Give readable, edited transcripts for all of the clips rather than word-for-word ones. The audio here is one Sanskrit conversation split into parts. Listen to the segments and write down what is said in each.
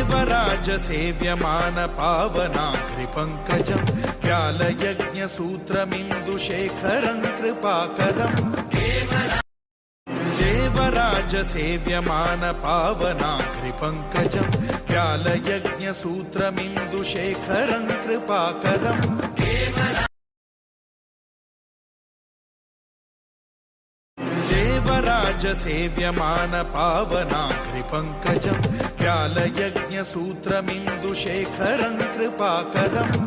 देवराज सेव्यमान पावनाग्रिपङ्कजं व्यालयज्ञसूत्रमिन्दुशेखरं कृपाकरम् देवराज सेव्यमान पावनाग्रिपङ्कजं व्यालयज्ञसूत्रमिन्दुशेखरं कृपाकरम् देवराज सेव्यमान पावनाग्रिपङ्कजं व्यालयज्ञसूत्रमिन्दुशेखरं कृपाकरम्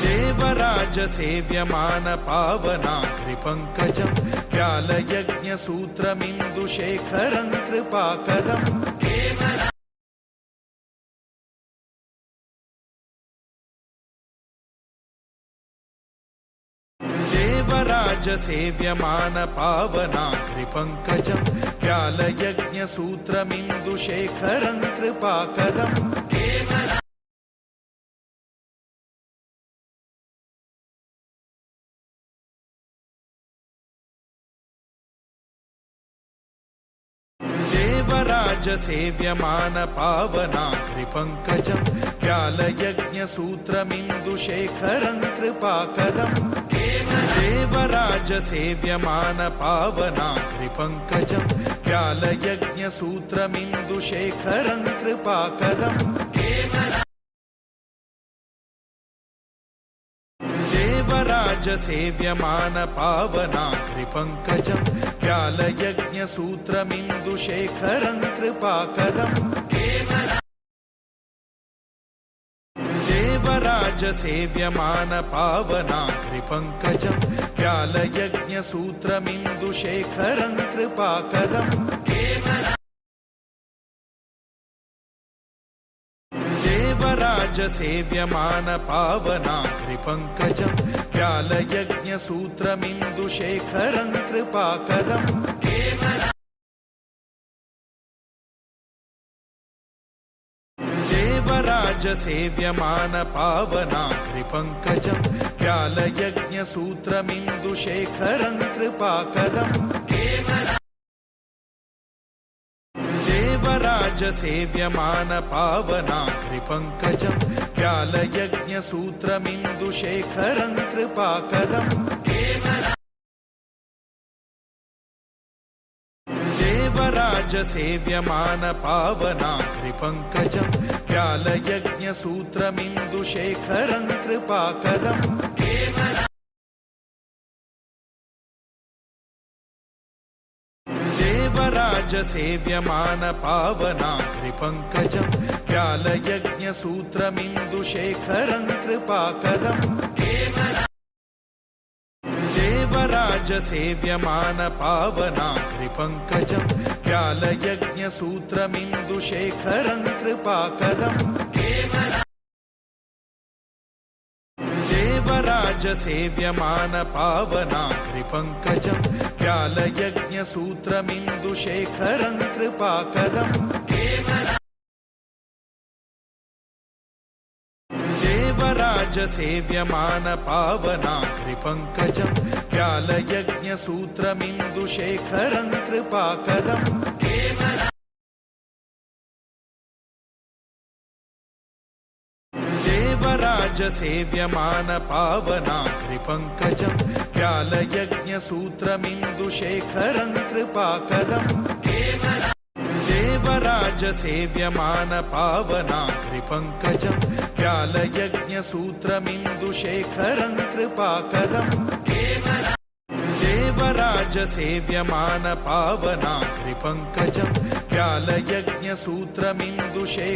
देवराज सेव्यमान पावनाग्रिपङ्कजं व्यालयज्ञसूत्रमिन्दुशेखरं कृपाकरम् देवराज सेव्यमान पावनाग्रिपङ्कजं व्यालयज्ञसूत्रमिन्दुशेखरं कृपाकरम् देवराज सेव्यमान पावनाग्रिपङ्कजं व्यालयज्ञसूत्रमिन्दुशेखरं कृपाकरम् देवराज सेव्यमान पावनाग्रिपङ्कजं व्यालयज्ञसूत्रमिन्दुशेखरं कृपाकरम् देवराज सेव्यमान पावनाग्रिपङ्कजं व्यालयज्ञसूत्रमिन्दुशेखरं कृपाकरम् देवराज सेव्यमान पावनाग्रिपङ्कजं व्यालयज्ञसूत्रमिन्दुशेखरं कृपाकरम् देवराज सेव्यमान पावनाग्रिपङ्कजं व्यालयज्ञसूत्रमिन्दुशेखरं कृपाकरम् देवराज सेव्यमान पावनाग्रिपङ्कजं व्यालयज्ञसूत्रमिन्दुशेखरं कृपाकरम् देवराज सेव्यमान पावनाग्रिपङ्कजं व्यालयज्ञसूत्रमिन्दुशेखरं कृपाकरम् देवराज सेव्यमान पावनाग्रिपङ्कजं व्यालयज्ञसूत्रमिन्दुशेखरं कृपाकरम् देवराज सेव्यमान पावनाग्रिपङ्कजं व्यालयज्ञसूत्रमिन्दुशेखरं कृपाकरम् देवराज सेव्यमान पावनाग्रिपङ्कजं व्यालयज्ञसूत्रमिन्दुशेखरं कृपाकरम् देवराज सेव्यमान पावनाग्रिपङ्कजं व्यालयज्ञसूत्रमिन्दुशेखरं कृपाकरम् देवराज सेव्यमान पावनाग्रिपङ्कजं व्यालयज्ञसूत्रमिन्दुशेखरं कृपाकरम् देवराज सेव्यमान पावनाग्रिपङ्कजं व्यालयज्ञसूत्रमिन्दुशेखरं कृपाकरम् देवराज सेव्यमान पावनाग्रिपङ्कजं व्यालयज्ञसूत्रमिन्दुशेखरं कृपाकरम् देवराज सेव्यमान पावनाग्रिपङ्कजं व्यालयज्ञसूत्रमिन्दुशेखरं